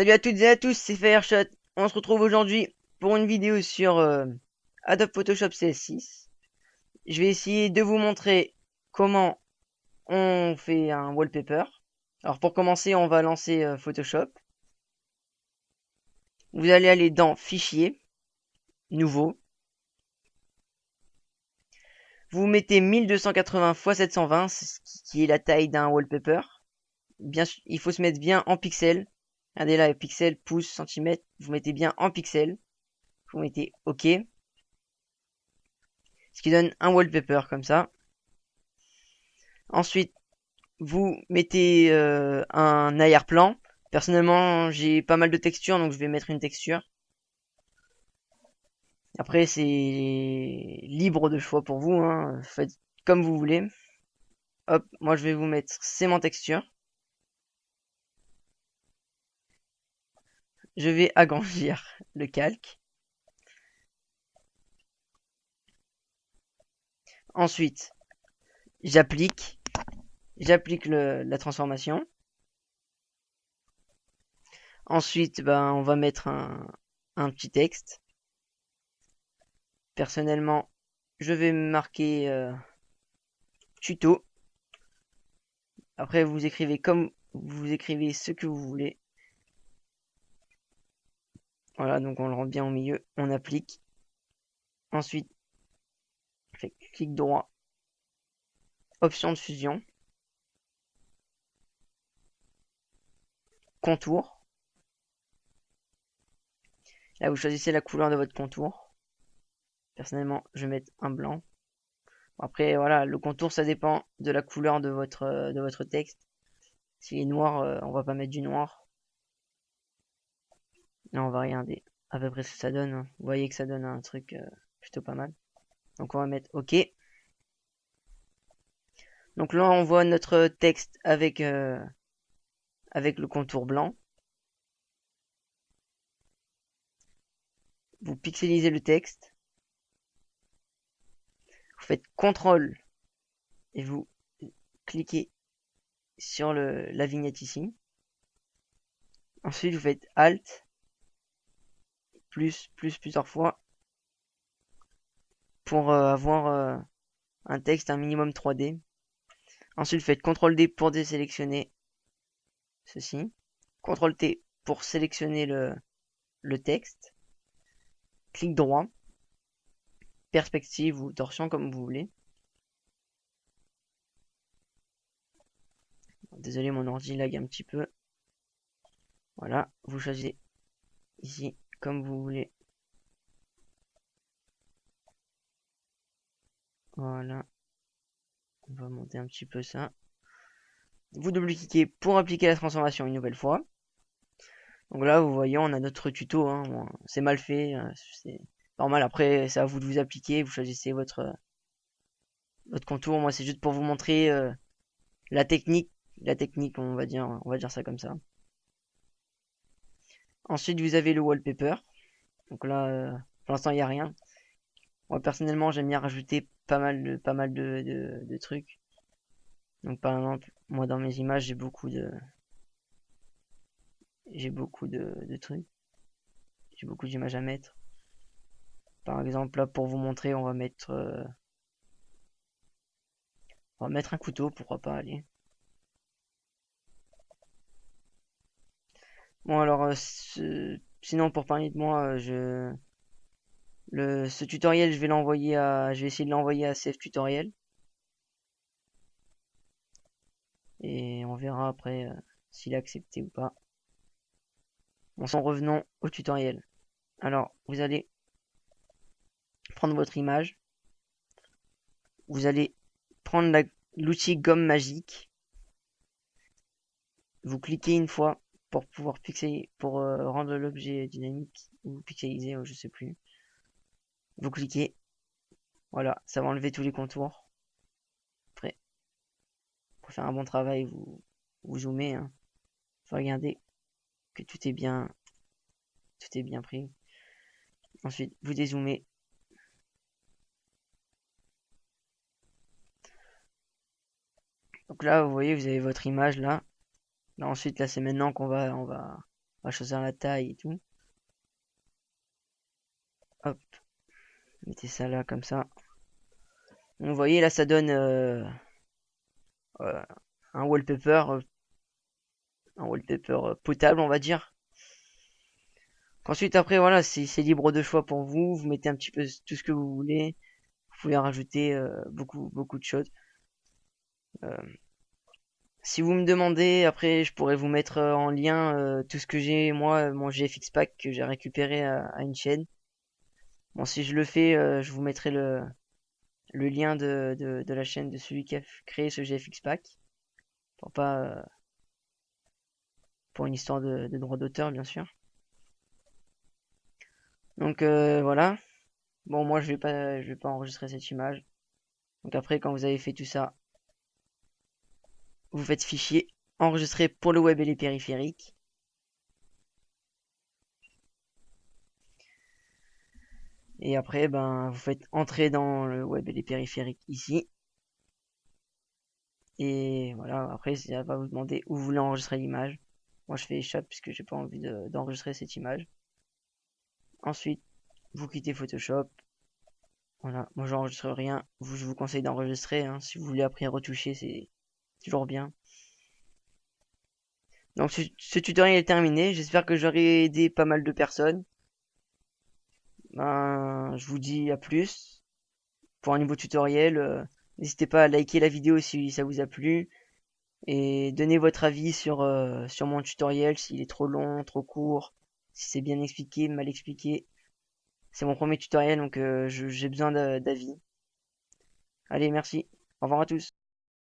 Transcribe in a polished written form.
Salut à toutes et à tous, c'est Fireshot. On se retrouve aujourd'hui pour une vidéo sur Adobe Photoshop CS6. Je vais essayer de vous montrer comment on fait un wallpaper. Alors pour commencer, on va lancer Photoshop. Vous allez aller dans Fichier, Nouveau. Vous mettez 1280 x 720, qui est la taille d'un wallpaper. Bien sûr, il faut se mettre bien en pixels. Regardez là, pixels, pouces, centimètres. Vous mettez bien en pixels. Vous mettez OK. Ce qui donne un wallpaper comme ça. Ensuite, vous mettez un arrière-plan. Personnellement, j'ai pas mal de textures, donc je vais mettre une texture. Après, c'est libre de choix pour vous, hein. Faites comme vous voulez. Hop, moi je vais vous mettre c'est texture. Je vais agrandir le calque. Ensuite, j'applique. J'applique la transformation. Ensuite, ben, on va mettre un petit texte. Personnellement, je vais marquer tuto. Après, vous écrivez comme vous écrivez ce que vous voulez. Voilà, donc on le rend bien au milieu. On applique. Ensuite, on fait clic droit, option de fusion, contour. Là, vous choisissez la couleur de votre contour. Personnellement, je vais mettre un blanc. Après, voilà, le contour, ça dépend de la couleur de votre texte. S'il est noir, on va pas mettre du noir. Là, on va regarder à peu près ce que ça donne, hein. Vous voyez que ça donne un truc plutôt pas mal. Donc, on va mettre OK. Donc là, on voit notre texte avec le contour blanc. Vous pixelisez le texte. Vous faites CTRL et vous cliquez sur la vignette ici. Ensuite, vous faites Alt, plusieurs fois pour avoir un texte un minimum 3D. Ensuite, vous faites CTRL D pour désélectionner ceci. CTRL T pour sélectionner le texte. Clic droit, perspective ou torsion comme vous voulez. Désolé, mon ordi lag un petit peu. Voilà, vous choisissez ici comme vous voulez. Voilà, on va monter un petit peu ça. Vous double-cliquez pour appliquer la transformation une nouvelle fois. Donc là, vous voyez, on a notre tuto, hein. Bon, c'est mal fait, c'est normal. Après, c'est à vous de vous appliquer. Vous choisissez votre contour. Moi, c'est juste pour vous montrer la technique. La technique, on va dire ça comme ça. Ensuite, vous avez le wallpaper. Donc là, pour l'instant, il n'y a rien. Moi, personnellement, j'aime bien rajouter pas mal de trucs. Donc, par exemple, moi, dans mes images, j'ai beaucoup de trucs. J'ai beaucoup d'images à mettre. Par exemple, là, pour vous montrer, on va mettre un couteau, pourquoi pas, aller. Bon, alors, sinon, pour parler de moi, ce tutoriel, je vais essayer de l'envoyer à CF Tutoriel. Et on verra après s'il est accepté ou pas. Bon, en revenons au tutoriel. Alors, vous allez prendre votre image. Vous allez prendre l'outil gomme magique. Vous cliquez une fois pour pouvoir pixeler, pour rendre l'objet dynamique ou pixelisé, je sais plus. Vous cliquez, voilà, ça va enlever tous les contours. Après, pour faire un bon travail, vous zoomez, hein. Faut regarder que tout est bien pris. Ensuite, vous dézoomez. Donc là, vous voyez, vous avez votre image là. Là ensuite, là, c'est maintenant qu'on va, On va choisir la taille et tout. Hop, mettez ça là comme ça. Vous voyez là, ça donne euh, un wallpaper potable, on va dire. Ensuite, après, voilà, c'est libre de choix pour vous. Vous mettez un petit peu tout ce que vous voulez. Vous pouvez rajouter beaucoup de choses. Euh, Si vous me demandez, après, je pourrais vous mettre en lien tout ce que j'ai, moi, mon GFX Pack que j'ai récupéré à une chaîne. Bon, si je le fais, je vous mettrai le lien de la chaîne de celui qui a créé ce GFX Pack. Pour pas, pour une histoire de droit d'auteur, bien sûr. Donc voilà. Bon, moi, je vais pas enregistrer cette image. Donc après, quand vous avez fait tout ça, vous faites fichier, enregistrer pour le web et les périphériques. Et après, ben, vous faites entrer dans le web et les périphériques ici. Et voilà, après, ça va vous demander où vous voulez enregistrer l'image. Moi, je fais échappe puisque j'ai pas envie d'enregistrer cette image. Ensuite, vous quittez Photoshop. Voilà, moi, j'enregistre rien. Je vous conseille d'enregistrer, hein. Si vous voulez après retoucher, c'est toujours bien. Donc, ce tutoriel est terminé. J'espère que j'aurai aidé pas mal de personnes. Ben, je vous dis à plus pour un nouveau tutoriel. N'hésitez pas à liker la vidéo si ça vous a plu. Et donnez votre avis sur mon tutoriel, s'il est trop long, trop court, si c'est bien expliqué, mal expliqué. C'est mon premier tutoriel, donc j'ai besoin d'avis. Allez, merci. Au revoir à tous.